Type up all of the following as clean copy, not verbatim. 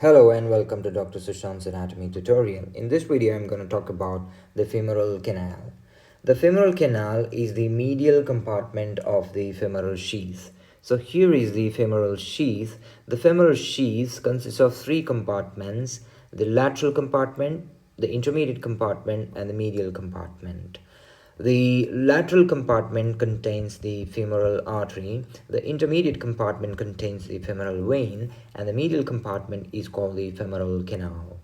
Hello and welcome to Dr. Sushant's anatomy tutorial. In this video, I'm going to talk about the femoral canal. The femoral canal is the medial compartment of the femoral sheath. So here is the femoral sheath. The femoral sheath consists of three compartments: the lateral compartment, the intermediate compartment, and the medial compartment. The lateral compartment contains the femoral artery, the intermediate compartment contains the femoral vein, and the medial compartment is called the femoral canal.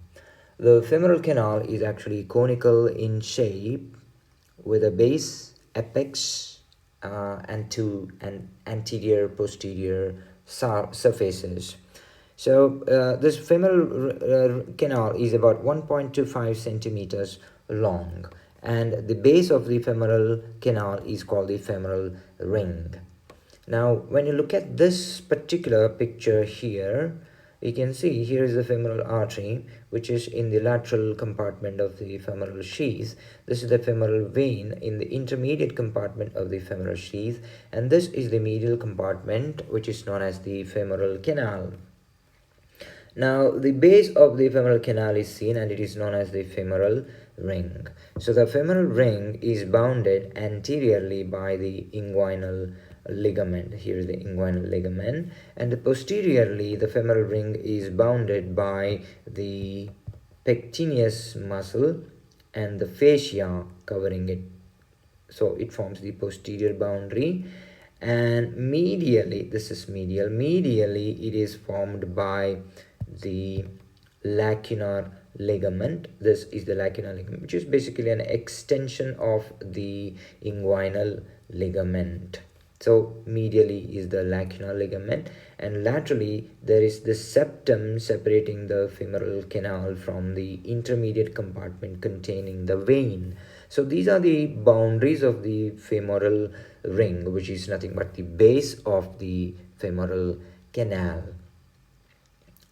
The femoral canal is actually conical in shape with a base, apex, and two anterior posterior surfaces. So this femoral canal is about 1.25 centimeters long, and the base of the femoral canal is called the femoral ring. Now, when you look at this particular picture here, you can see here is the femoral artery, which is in the lateral compartment of the femoral sheath. This is the femoral vein in the intermediate compartment of the femoral sheath, and this is the medial compartment, which is known as the femoral canal. Now, the base of the femoral canal is seen, and it is known as the femoral ring. So the femoral ring is bounded anteriorly by the inguinal ligament. Here is the inguinal ligament, and posteriorly the femoral ring is bounded by the pectineus muscle and the fascia covering it. So it forms the posterior boundary, and medially, this is medially it is formed by the lacunar ligament. This is the lacunar ligament, which is basically an extension of the inguinal ligament. So medially is the lacunar ligament, and laterally there is the septum separating the femoral canal from the intermediate compartment containing the vein. So these are the boundaries of the femoral ring, which is nothing but the base of the femoral canal.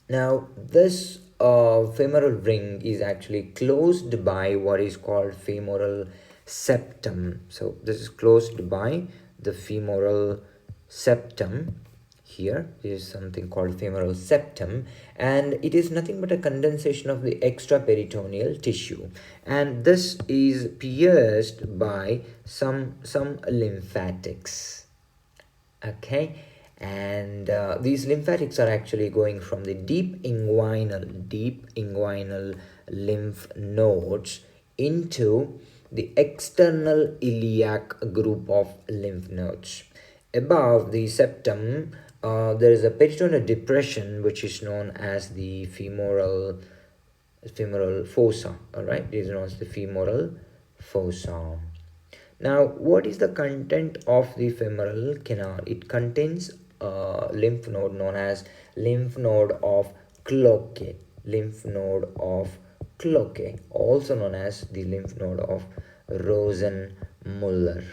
Now, this femoral ring is actually closed by what is called femoral septum. So this is closed by the femoral septum. Here is something called femoral septum, and it is nothing but a condensation of the extraperitoneal tissue, and this is pierced by some lymphatics. Okay, and these lymphatics are actually going from the deep inguinal lymph nodes into the external iliac group of lymph nodes. Above the septum, there is a peritoneal depression, which is known as the femoral fossa. All right, it is known as the femoral fossa. Now, what is the content of the femoral canal? It contains a lymph node known as lymph node of Cloquet, also known as the lymph node of Rosenmuller.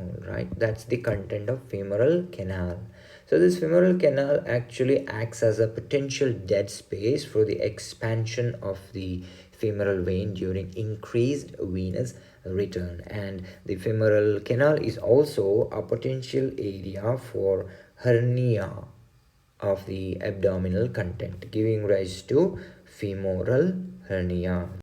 Alright, that's the content of femoral canal. So this femoral canal actually acts as a potential dead space for the expansion of the femoral vein during increased venous return, and the femoral canal is also a potential area for hernia of the abdominal content, giving rise to femoral hernia.